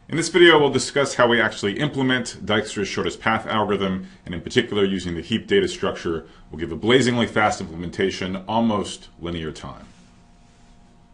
In this video, we'll discuss how we actually implement Dijkstra's shortest path algorithm, and in particular using the heap data structure, we'll give a blazingly fast implementation, almost linear time.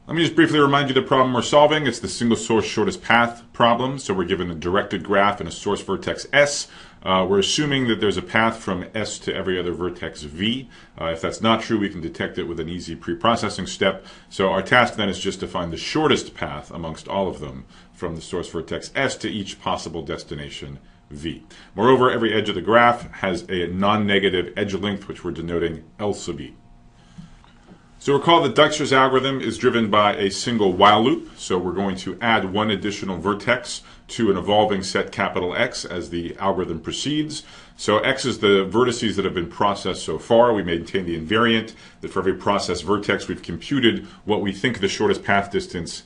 Let me just briefly remind you the problem we're solving. It's the single source shortest path problem. So we're given a directed graph and a source vertex S. We're assuming that there's a path from S to every other vertex V. If that's not true, we can detect it with an easy pre-processing step. So our task then is just to find the shortest path amongst all of them from the source vertex S to each possible destination V. Moreover, every edge of the graph has a non-negative edge length, which we're denoting L sub E. So recall that Dijkstra's algorithm is driven by a single while loop. So we're going to add one additional vertex to an evolving set capital X as the algorithm proceeds. So X is the vertices that have been processed so far. We maintain the invariant that for every processed vertex we've computed what we think the shortest path distance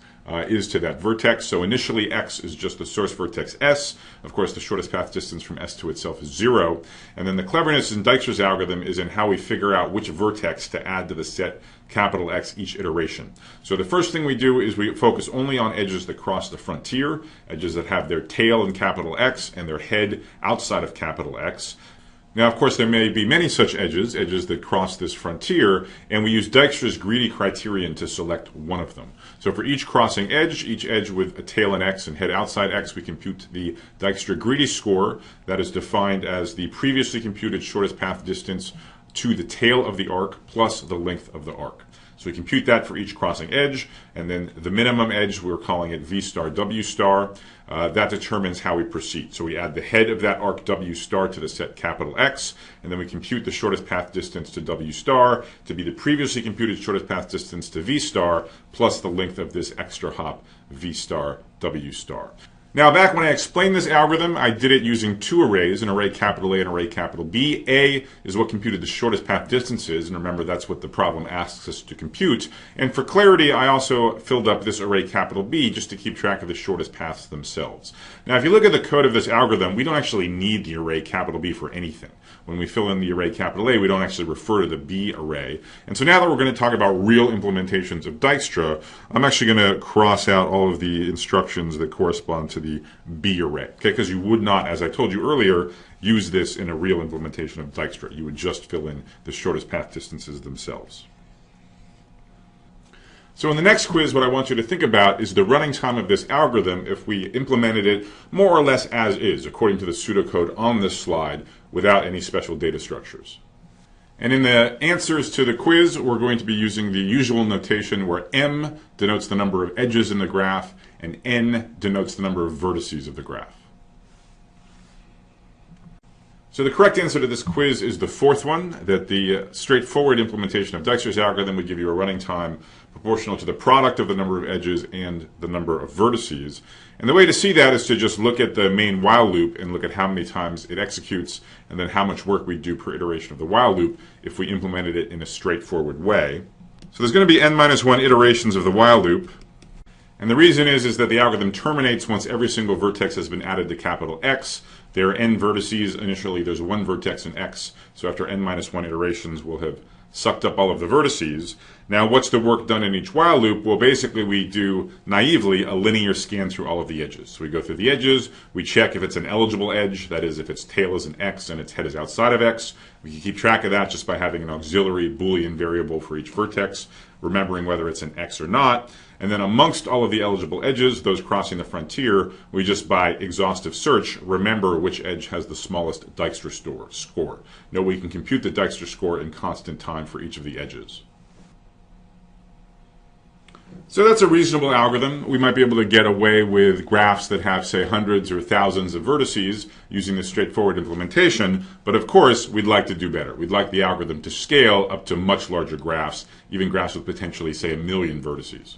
is to that vertex. So initially X is just the source vertex S. Of course, the shortest path distance from S to itself is 0. And then the cleverness in Dijkstra's algorithm is in how we figure out which vertex to add to the set capital X each iteration. So the first thing we do is we focus only on edges that cross the frontier, edges that have their tail in capital X and their head outside of capital X. Now, of course, there may be many such edges that cross this frontier, and we use Dijkstra's greedy criterion to select one of them. So for each crossing edge, each edge with a tail in X and head outside X, we compute the Dijkstra greedy score. That is defined as the previously computed shortest path distance to the tail of the arc plus the length of the arc. So we compute that for each crossing edge, and then the minimum edge, we're calling it V star W star. That determines how we proceed. So we add the head of that arc W star to the set capital X, and then we compute the shortest path distance to W star to be the previously computed shortest path distance to V star plus the length of this extra hop V star W star. Now, back when I explained this algorithm, I did it using two arrays, an array capital A and an array capital B. A is what computed the shortest path distances, and remember that's what the problem asks us to compute. And for clarity, I also filled up this array capital B just to keep track of the shortest paths themselves. Now, if you look at the code of this algorithm, we don't actually need the array capital B for anything. When we fill in the array capital A, we don't actually refer to the B array. And so now that we're going to talk about real implementations of Dijkstra, I'm actually going to cross out all of the instructions that correspond to the B array, okay? Because you would not, as I told you earlier, use this in a real implementation of Dijkstra. You would just fill in the shortest path distances themselves. So in the next quiz, what I want you to think about is the running time of this algorithm if we implemented it more or less as is, according to the pseudocode on this slide, without any special data structures. And in the answers to the quiz, we're going to be using the usual notation where M denotes the number of edges in the graph and N denotes the number of vertices of the graph. So the correct answer to this quiz is the fourth one, that the straightforward implementation of Dijkstra's algorithm would give you a running time proportional to the product of the number of edges and the number of vertices. And the way to see that is to just look at the main while loop and look at how many times it executes and then how much work we do per iteration of the while loop if we implemented it in a straightforward way. So there's going to be n-1 iterations of the while loop. And the reason is that the algorithm terminates once every single vertex has been added to capital X. There are n vertices. Initially, there's one vertex in X. So after n-1 iterations, we'll have sucked up all of the vertices. Now, what's the work done in each while loop? Well, basically, we do, naively, a linear scan through all of the edges. So we go through the edges, we check if it's an eligible edge, that is, if its tail is an X and its head is outside of X. We can keep track of that just by having an auxiliary Boolean variable for each vertex, remembering whether it's an X or not. And then amongst all of the eligible edges, those crossing the frontier, we just, by exhaustive search, remember which edge has the smallest Dijkstra score. Know we can compute the Dijkstra score in constant time for each of the edges. So that's a reasonable algorithm. We might be able to get away with graphs that have, say, hundreds or thousands of vertices using this straightforward implementation, but of course, we'd like to do better. We'd like the algorithm to scale up to much larger graphs, even graphs with potentially, say, 1 million vertices.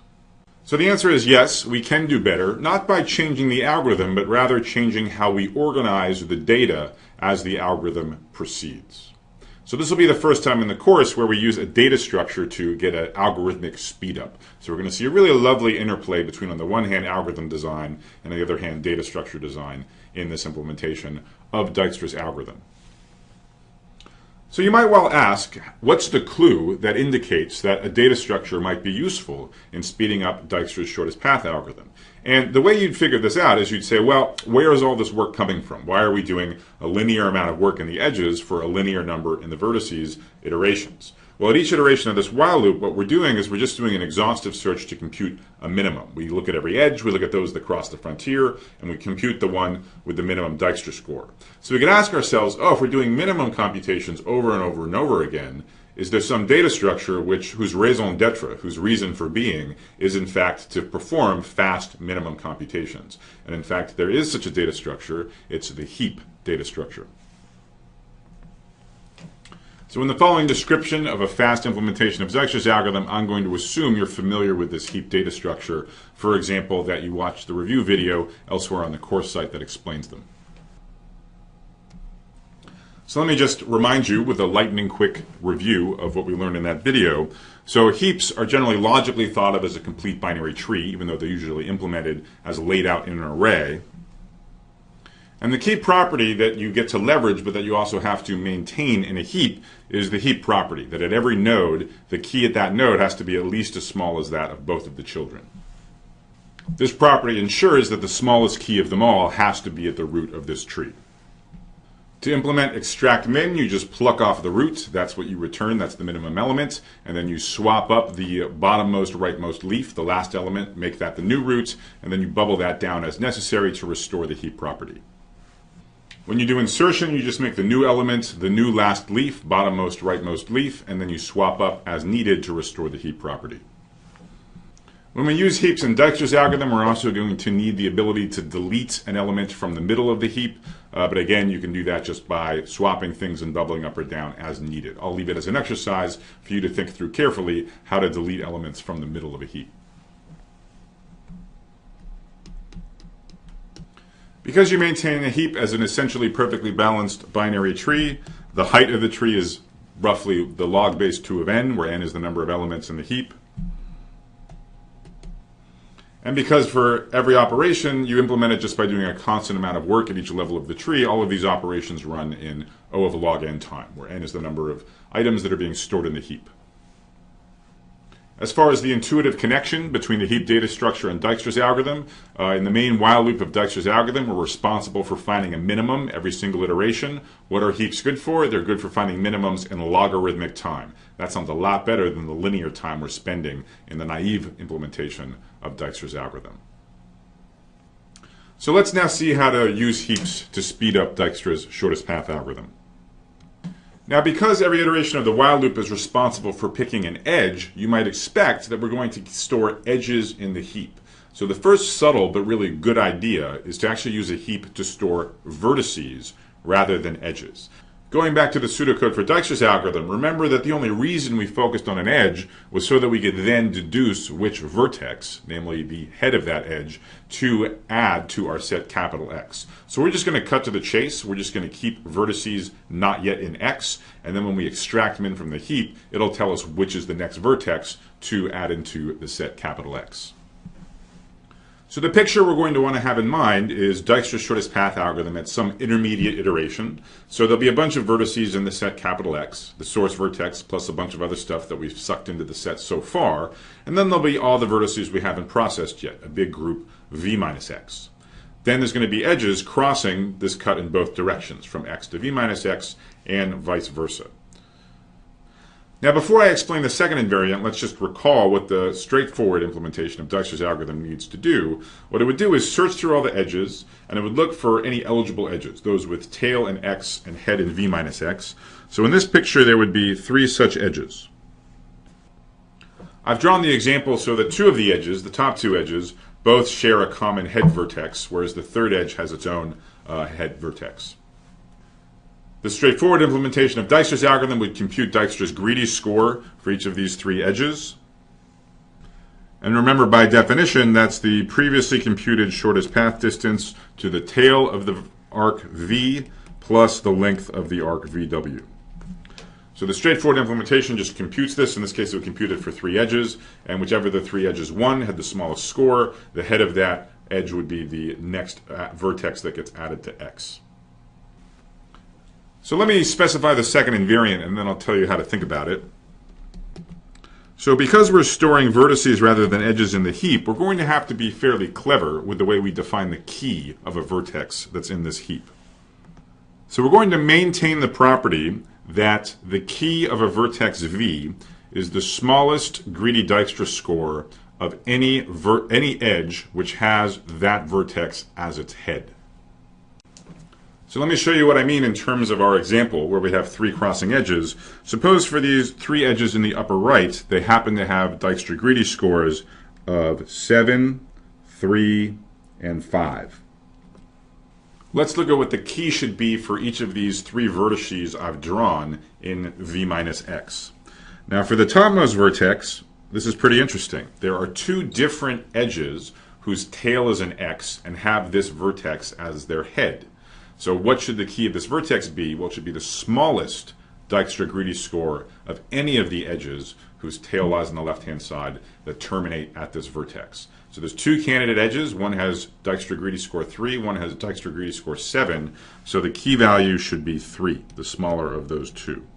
So the answer is yes, we can do better, not by changing the algorithm, but rather changing how we organize the data as the algorithm proceeds. So this will be the first time in the course where we use a data structure to get an algorithmic speed up. So we're going to see a really lovely interplay between, on the one hand, algorithm design, and on the other hand, data structure design in this implementation of Dijkstra's algorithm. So you might well ask, what's the clue that indicates that a data structure might be useful in speeding up Dijkstra's shortest path algorithm? And the way you'd figure this out is you'd say, well, where is all this work coming from? Why are we doing a linear amount of work in the edges for a linear number in the vertices iterations? Well, at each iteration of this while loop, what we're doing is we're just doing an exhaustive search to compute a minimum. We look at every edge, we look at those that cross the frontier, and we compute the one with the minimum Dijkstra score. So we can ask ourselves, oh, if we're doing minimum computations over and over and over again, is there some data structure whose raison d'etre, whose reason for being, is in fact to perform fast minimum computations? And in fact, there is such a data structure. It's the heap data structure. So in the following description of a fast implementation of Dijkstra's algorithm, I'm going to assume you're familiar with this heap data structure. For example, that you watched the review video elsewhere on the course site that explains them. So let me just remind you with a lightning quick review of what we learned in that video. So heaps are generally logically thought of as a complete binary tree, even though they're usually implemented as laid out in an array. And the key property that you get to leverage, but that you also have to maintain in a heap, is the heap property, that at every node, the key at that node has to be at least as small as that of both of the children. This property ensures that the smallest key of them all has to be at the root of this tree. To implement extract min, you just pluck off the root. That's what you return. That's the minimum element. And then you swap up the bottommost rightmost leaf, the last element, make that the new root, and then you bubble that down as necessary to restore the heap property. When you do insertion, you just make the new element the new last leaf, bottommost rightmost leaf, and then you swap up as needed to restore the heap property. When we use heaps in Dijkstra's algorithm, we're also going to need the ability to delete an element from the middle of the heap. But again, you can do that just by swapping things and bubbling up or down as needed. I'll leave it as an exercise for you to think through carefully how to delete elements from the middle of a heap. Because you maintain a heap as an essentially perfectly balanced binary tree, the height of the tree is roughly the log base 2 of n, where n is the number of elements in the heap. And because for every operation you implement it just by doing a constant amount of work at each level of the tree, all of these operations run in O of log n time, where n is the number of items that are being stored in the heap. As far as the intuitive connection between the heap data structure and Dijkstra's algorithm, in the main while loop of Dijkstra's algorithm, we're responsible for finding a minimum every single iteration. What are heaps good for? They're good for finding minimums in logarithmic time. That sounds a lot better than the linear time we're spending in the naive implementation of Dijkstra's algorithm. So let's now see how to use heaps to speed up Dijkstra's shortest path algorithm. Now, because every iteration of the while loop is responsible for picking an edge, you might expect that we're going to store edges in the heap. So the first subtle but really good idea is to actually use a heap to store vertices rather than edges. Going back to the pseudocode for Dijkstra's algorithm, remember that the only reason we focused on an edge was so that we could then deduce which vertex, namely the head of that edge, to add to our set capital X. So we're just going to cut to the chase. We're just going to keep vertices not yet in X, and then when we extract min from the heap, it'll tell us which is the next vertex to add into the set capital X. So the picture we're going to want to have in mind is Dijkstra's shortest path algorithm at some intermediate iteration. So there'll be a bunch of vertices in the set capital X, the source vertex, plus a bunch of other stuff that we've sucked into the set so far. And then there'll be all the vertices we haven't processed yet, a big group v minus x. Then there's going to be edges crossing this cut in both directions, from x to v minus x and vice versa. Now, before I explain the second invariant, let's just recall what the straightforward implementation of Dijkstra's algorithm needs to do. What it would do is search through all the edges, and it would look for any eligible edges, those with tail in x and head in v minus x. So in this picture, there would be 3 such edges. I've drawn the example so that 2 of the edges, the top 2 edges, both share a common head vertex, whereas the third edge has its own head vertex. The straightforward implementation of Dijkstra's algorithm would compute Dijkstra's greedy score for each of these 3 edges. And remember, by definition, that's the previously computed shortest path distance to the tail of the arc V plus the length of the arc VW. So the straightforward implementation just computes this. In this case, it would compute it for 3 edges, and whichever the 3 edges won had the smallest score, the head of that edge would be the next vertex that gets added to X. So let me specify the second invariant, and then I'll tell you how to think about it. So because we're storing vertices rather than edges in the heap, we're going to have to be fairly clever with the way we define the key of a vertex that's in this heap. So we're going to maintain the property that the key of a vertex V is the smallest greedy Dijkstra score of any edge which has that vertex as its head. So let me show you what I mean in terms of our example where we have three crossing edges. Suppose for these three edges in the upper right, they happen to have Dijkstra greedy scores of 7, 3, and 5. Let's look at what the key should be for each of these three vertices I've drawn in V minus X. Now for the topmost vertex, this is pretty interesting. There are two different edges whose tail is an X and have this vertex as their head. So what should the key of this vertex be? Well, it should be the smallest Dijkstra greedy score of any of the edges whose tail lies on the left-hand side that terminate at this vertex. So there's two candidate edges. One has Dijkstra greedy score 3, one has Dijkstra greedy score 7. So the key value should be 3, the smaller of those two.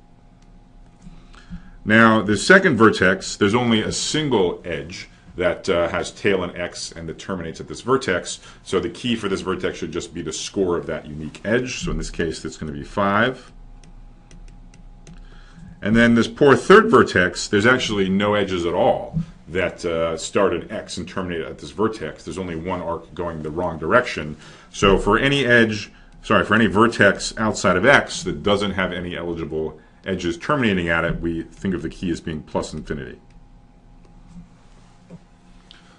Now, the second vertex, there's only a single edge that has tail and X and that terminates at this vertex. So the key for this vertex should just be the score of that unique edge. So in this case, it's going to be 5. And then this poor third vertex, there's actually no edges at all that start at X and terminate at this vertex. There's only one arc going the wrong direction. So for any for any vertex outside of X that doesn't have any eligible edges terminating at it, we think of the key as being plus infinity.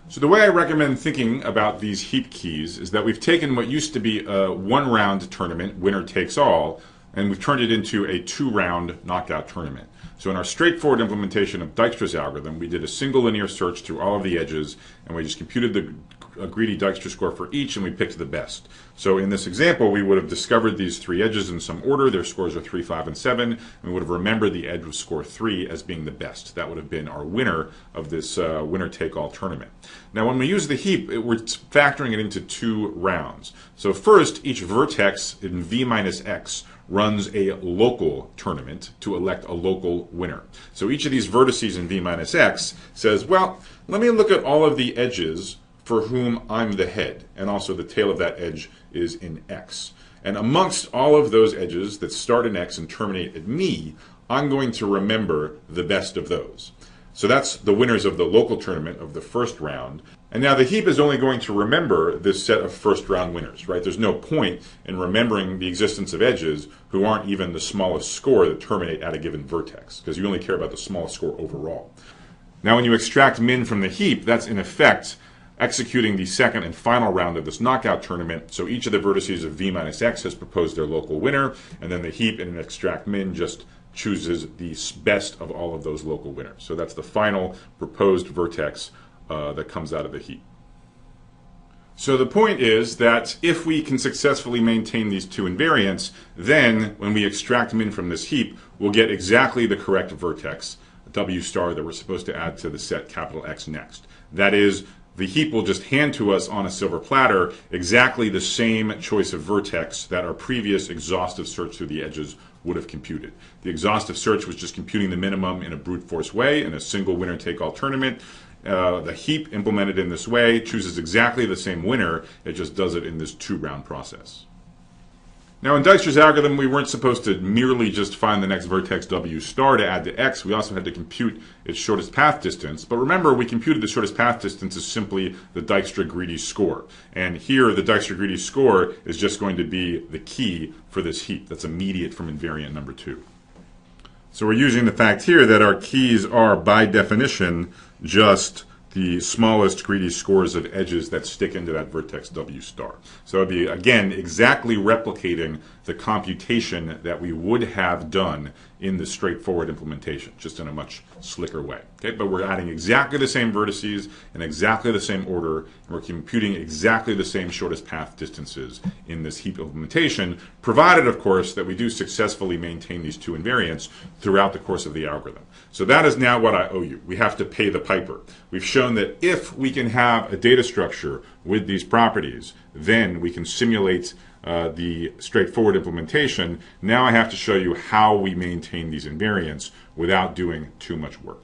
So the way I recommend thinking about these heap keys is that we've taken what used to be a one-round tournament, winner takes all, and we've turned it into a two-round knockout tournament. So in our straightforward implementation of Dijkstra's algorithm, we did a single linear search through all of the edges, and we just computed the greedy Dijkstra score for each, and we picked the best. So in this example, we would have discovered these three edges in some order. Their scores are 3, 5, and 7, and we would have remembered the edge with score 3 as being the best. That would have been our winner of this winner-take-all tournament. Now, when we use the heap, we're factoring it into two rounds. So first, each vertex in V minus X runs a local tournament to elect a local winner. So each of these vertices in V minus X says, well, let me look at all of the edges for whom I'm the head, and also the tail of that edge is in X. And amongst all of those edges that start in X and terminate at me, I'm going to remember the best of those. So that's the winners of the local tournament of the first round. And now the heap is only going to remember this set of first round winners, right? There's no point in remembering the existence of edges who aren't even the smallest score that terminate at a given vertex, because you only care about the smallest score overall. Now when you extract min from the heap, that's in effect executing the second and final round of this knockout tournament. So each of the vertices of V minus X has proposed their local winner, and then the heap in an extract min just chooses the best of all of those local winners. So that's the final proposed vertex that comes out of the heap. So the point is that if we can successfully maintain these two invariants, then when we extract min from this heap, we'll get exactly the correct vertex, W star, that we're supposed to add to the set capital X next. That is, the heap will just hand to us on a silver platter exactly the same choice of vertex that our previous exhaustive search through the edges would have computed. The exhaustive search was just computing the minimum in a brute force way in a single winner-take-all tournament. The heap implemented in this way chooses exactly the same winner, it just does it in this two-round process. Now in Dijkstra's algorithm, we weren't supposed to merely just find the next vertex W star to add to X, we also had to compute its shortest path distance. But remember, we computed the shortest path distance as simply the Dijkstra greedy score. And here, the Dijkstra greedy score is just going to be the key for this heap. That's immediate from invariant number 2. So we're using the fact here that our keys are, by definition, just the smallest greedy scores of edges that stick into that vertex W star. So it would be, again, exactly replicating the computation that we would have done in the straightforward implementation, just in a much slicker way. Okay? Okay, but we're adding exactly the same vertices in exactly the same order, and we're computing exactly the same shortest path distances in this heap implementation, provided, of course, that we do successfully maintain these two invariants throughout the course of the algorithm. So that is now what I owe you. We have to pay the piper. We've shown that if we can have a data structure with these properties, then we can simulate the straightforward implementation. Now I have to show you how we maintain these invariants without doing too much work.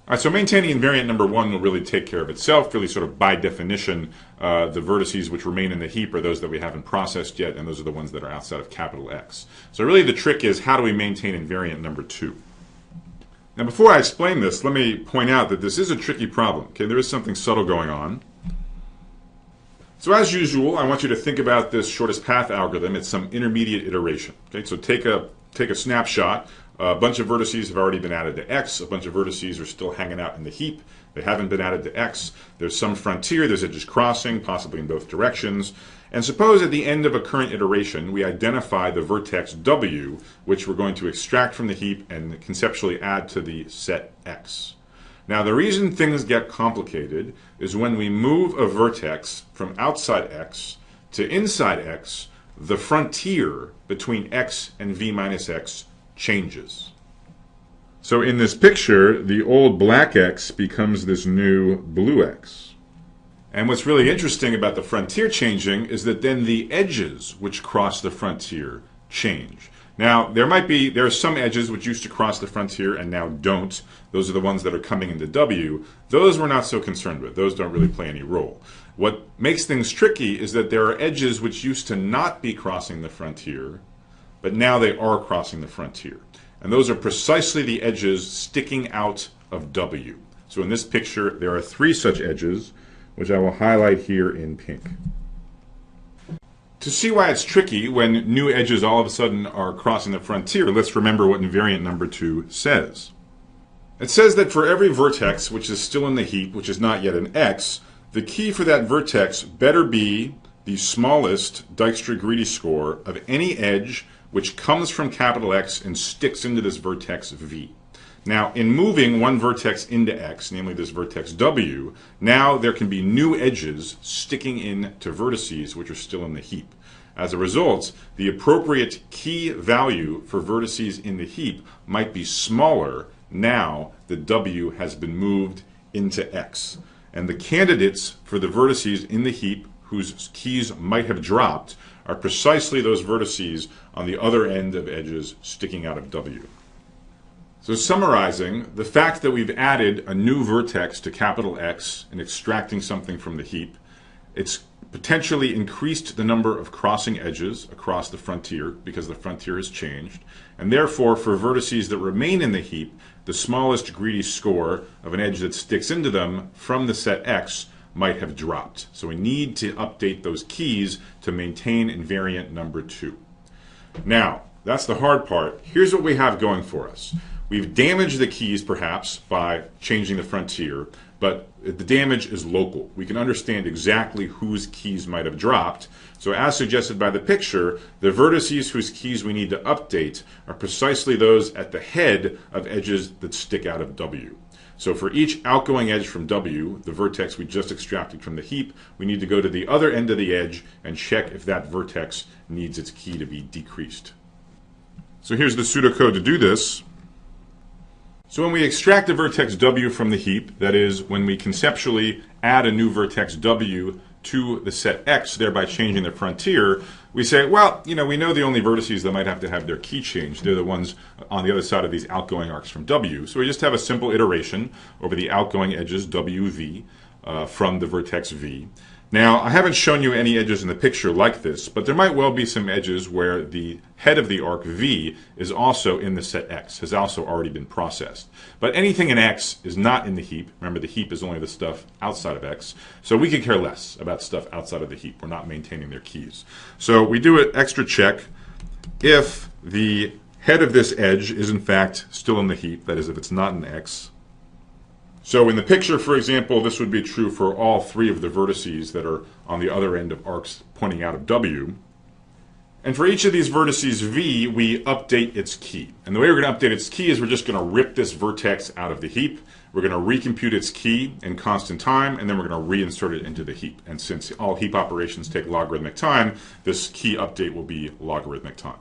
All right, so maintaining invariant number one will really take care of itself. Really, sort of by definition, the vertices which remain in the heap are those that we haven't processed yet, and those are the ones that are outside of capital X. So really the trick is, how do we maintain invariant number two? Now before I explain this, let me point out that this is a tricky problem. Okay, there is something subtle going on. So as usual, I want you to think about this shortest path algorithm at some intermediate iteration. Okay, so take a snapshot. A bunch of vertices have already been added to X. A bunch of vertices are still hanging out in the heap. They haven't been added to X. There's some frontier. There's edges crossing, possibly in both directions. And suppose at the end of a current iteration, we identify the vertex W, which we're going to extract from the heap and conceptually add to the set X. Now, the reason things get complicated is when we move a vertex from outside X to inside X, the frontier between X and V minus X changes. So in this picture, the old black X becomes this new blue X. And what's really interesting about the frontier changing is that then the edges which cross the frontier change. Now, there are some edges which used to cross the frontier and now don't. Those are the ones that are coming into W. Those we're not so concerned with. Those don't really play any role. What makes things tricky is that there are edges which used to not be crossing the frontier, but now they are crossing the frontier. And those are precisely the edges sticking out of W. So in this picture, there are three such edges, which I will highlight here in pink. To see why it's tricky when new edges all of a sudden are crossing the frontier, let's remember what invariant number two says. It says that for every vertex which is still in the heap, which is not yet an X, the key for that vertex better be the smallest Dijkstra greedy score of any edge which comes from capital X and sticks into this vertex V. Now, in moving one vertex into X, namely this vertex W, now there can be new edges sticking into vertices which are still in the heap. As a result, the appropriate key value for vertices in the heap might be smaller now that W has been moved into X. And the candidates for the vertices in the heap whose keys might have dropped are precisely those vertices on the other end of edges sticking out of W. So summarizing, the fact that we've added a new vertex to capital X and extracting something from the heap, it's potentially increased the number of crossing edges across the frontier because the frontier has changed, and therefore for vertices that remain in the heap, the smallest greedy score of an edge that sticks into them from the set X might have dropped. So we need to update those keys to maintain invariant number two. Now, that's the hard part. Here's what we have going for us. We've damaged the keys perhaps by changing the frontier, but the damage is local. We can understand exactly whose keys might have dropped. So as suggested by the picture, the vertices whose keys we need to update are precisely those at the head of edges that stick out of W. So for each outgoing edge from W, the vertex we just extracted from the heap, we need to go to the other end of the edge and check if that vertex needs its key to be decreased. So here's the pseudocode to do this. So when we extract a vertex W from the heap, that is, when we conceptually add a new vertex W to the set X, thereby changing the frontier, we say, well, we know the only vertices that might have to have their key changed. They're the ones on the other side of these outgoing arcs from W. So we just have a simple iteration over the outgoing edges WV from the vertex V. Now, I haven't shown you any edges in the picture like this, but there might well be some edges where the head of the arc V is also in the set X, has also already been processed. But anything in X is not in the heap. Remember, the heap is only the stuff outside of X. So we could care less about stuff outside of the heap. We're not maintaining their keys. So we do an extra check if the head of this edge is in fact still in the heap, that is, if it's not in X. So in the picture, for example, this would be true for all three of the vertices that are on the other end of arcs pointing out of W. And for each of these vertices v, we update its key. And the way we're going to update its key is we're just going to rip this vertex out of the heap. We're going to recompute its key in constant time, and then we're going to reinsert it into the heap. And since all heap operations take logarithmic time, this key update will be logarithmic time.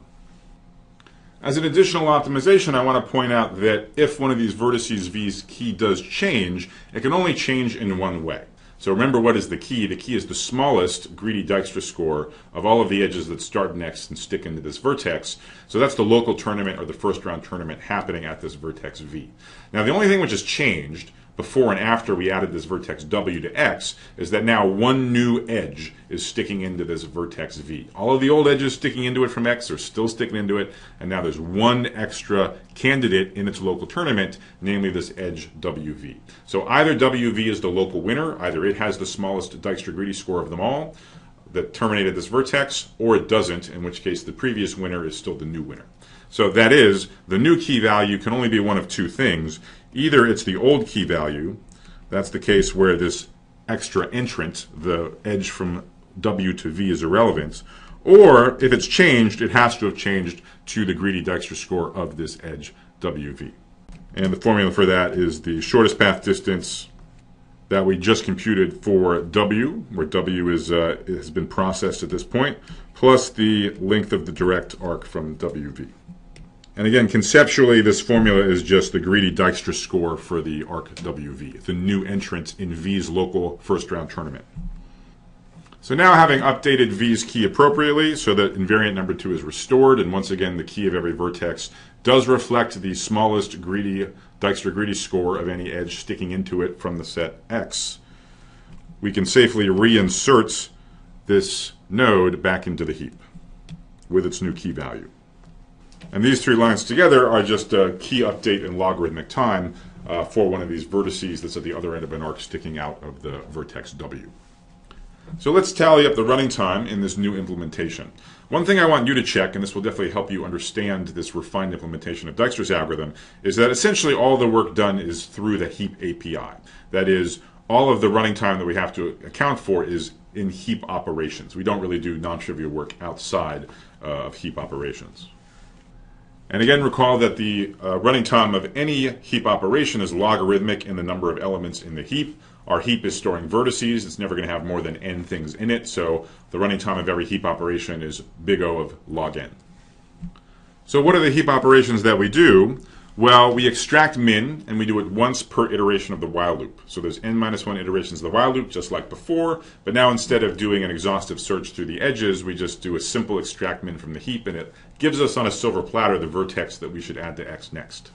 As an additional optimization, I want to point out that if one of these vertices v's key does change, it can only change in one way. So remember, what is the key? The key is the smallest greedy Dijkstra score of all of the edges that start next and stick into this vertex. So that's the local tournament or the first round tournament happening at this vertex v. Now the only thing which has changed before and after we added this vertex w to x is that now one new edge is sticking into this vertex v. All of the old edges sticking into it from x are still sticking into it, and now there's one extra candidate in its local tournament, namely this edge wv. So either wv is the local winner, either it has the smallest Dijkstra greedy score of them all that terminated this vertex, or it doesn't, in which case the previous winner is still the new winner. So that is, the new key value can only be one of two things. Either it's the old key value, that's the case where this extra entrant, the edge from W to V, is irrelevant, or if it's changed, it has to have changed to the greedy Dijkstra score of this edge WV. And the formula for that is the shortest path distance that we just computed for W, where W is, has been processed at this point, plus the length of the direct arc from WV. And again, conceptually, this formula is just the greedy Dijkstra score for the arc WV, the new entrant in V's local first round tournament. So now, having updated V's key appropriately so that invariant number 2 is restored, and once again the key of every vertex does reflect the smallest greedy Dijkstra greedy score of any edge sticking into it from the set X, we can safely reinsert this node back into the heap with its new key value. And these three lines together are just a key update in logarithmic time for one of these vertices that's at the other end of an arc sticking out of the vertex W. So let's tally up the running time in this new implementation. One thing I want you to check, and this will definitely help you understand this refined implementation of Dijkstra's algorithm, is that essentially all the work done is through the heap API. That is, all of the running time that we have to account for is in heap operations. We don't really do non-trivial work outside of heap operations. And again, recall that the running time of any heap operation is logarithmic in the number of elements in the heap. Our heap is storing vertices. It's never going to have more than n things in it, so the running time of every heap operation is big O of log n. So what are the heap operations that we do? Well, we extract min, and we do it once per iteration of the while loop. So there's n-1 iterations of the while loop, just like before, but now instead of doing an exhaustive search through the edges, we just do a simple extract min from the heap, and it gives us on a silver platter the vertex that we should add to X next.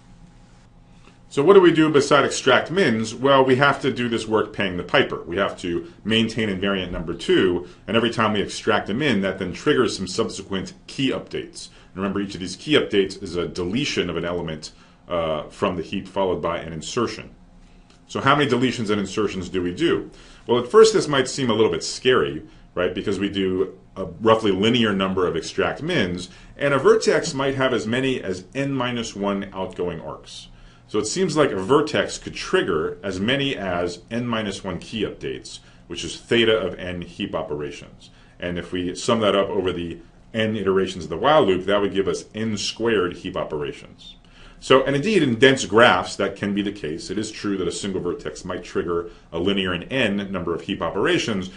So what do we do beside extract mins? Well, we have to do this work paying the piper. We have to maintain invariant number 2, and every time we extract a min, that then triggers some subsequent key updates. And remember, each of these key updates is a deletion of an element from the heap followed by an insertion. So how many deletions and insertions do we do? Well, at first this might seem a little bit scary, right? Because we do a roughly linear number of extract mins, and a vertex might have as many as n-1 outgoing arcs. So it seems like a vertex could trigger as many as n-1 key updates, which is theta of n heap operations. And if we sum that up over the n iterations of the while loop, that would give us n squared heap operations. So, and indeed in dense graphs that can be the case. It is true that a single vertex might trigger a linear in n number of heap operations,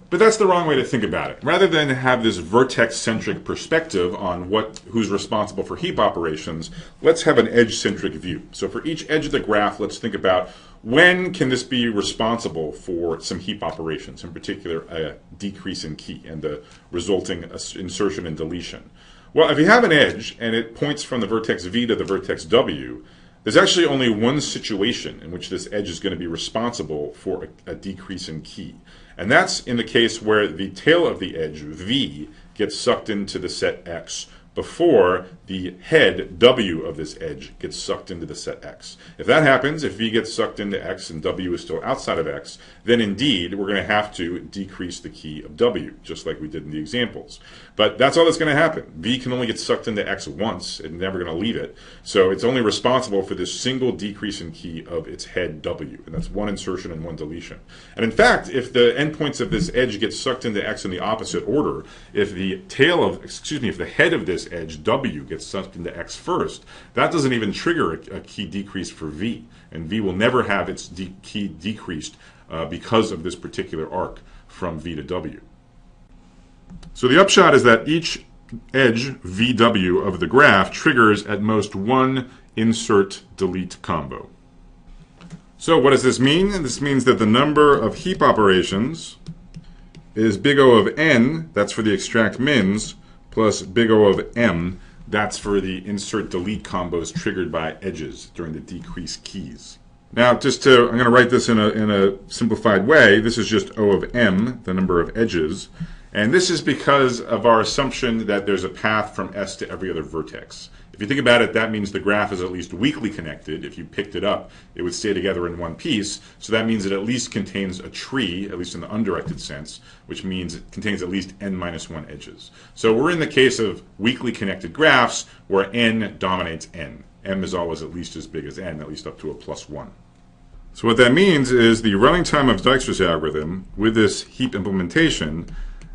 but that's the wrong way to think about it. Rather than have this vertex-centric perspective on who's responsible for heap operations, let's have an edge-centric view. So for each edge of the graph, let's think about when can this be responsible for some heap operations, in particular a decrease in key and the resulting insertion and deletion. Well, if you have an edge and it points from the vertex V to the vertex W, there's actually only one situation in which this edge is going to be responsible for a decrease in key. And that's in the case where the tail of the edge, V, gets sucked into the set X before the head W of this edge gets sucked into the set X. If that happens, if V gets sucked into X and W is still outside of X, then indeed we're going to have to decrease the key of W, just like we did in the examples. But that's all that's going to happen. V can only get sucked into X once, it's never going to leave it. So it's only responsible for this single decrease in key of its head W, and that's one insertion and one deletion. And in fact, if the endpoints of this edge get sucked into X in the opposite order, if the if the head of this edge W gets sucked into X first, that doesn't even trigger a key decrease for V, and V will never have its key decreased because of this particular arc from V to W. So the upshot is that each edge VW of the graph triggers at most one insert delete combo. So what does this mean? This means that the number of heap operations is big O of n, that's for the extract mins, plus big O of m, that's for the insert delete combos triggered by edges during the decrease keys. Now, I'm going to write this in a simplified way. This is just O of m, the number of edges, and this is because of our assumption that there's a path from S to every other vertex. If you think about it, that means the graph is at least weakly connected. If you picked it up, it would stay together in one piece. So that means it at least contains a tree, at least in the undirected sense, which means it contains at least n-1 edges. So we're in the case of weakly connected graphs where n dominates n. M is always at least as big as n, at least up to a +1. So what that means is the running time of Dijkstra's algorithm with this heap implementation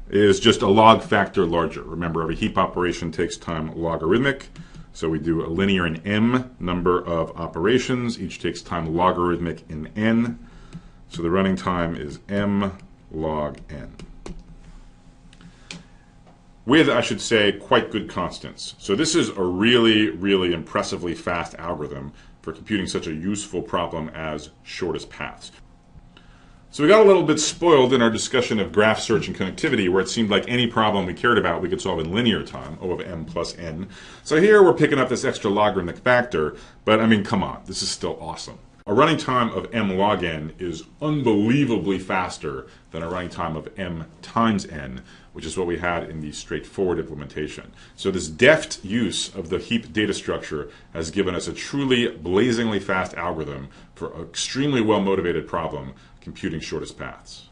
is just a log factor larger. Remember, every heap operation takes time logarithmic. So we do a linear in m number of operations. Each takes time logarithmic in n. So the running time is m log n. With, I should say, quite good constants. So this is a really, really impressively fast algorithm for computing such a useful problem as shortest paths. So we got a little bit spoiled in our discussion of graph search and connectivity, where it seemed like any problem we cared about we could solve in linear time, O of m plus n. So here we're picking up this extra logarithmic factor, but I mean, come on, this is still awesome. A running time of m log n is unbelievably faster than a running time of m times n, which is what we had in the straightforward implementation. So this deft use of the heap data structure has given us a truly blazingly fast algorithm for an extremely well-motivated problem, computing shortest paths.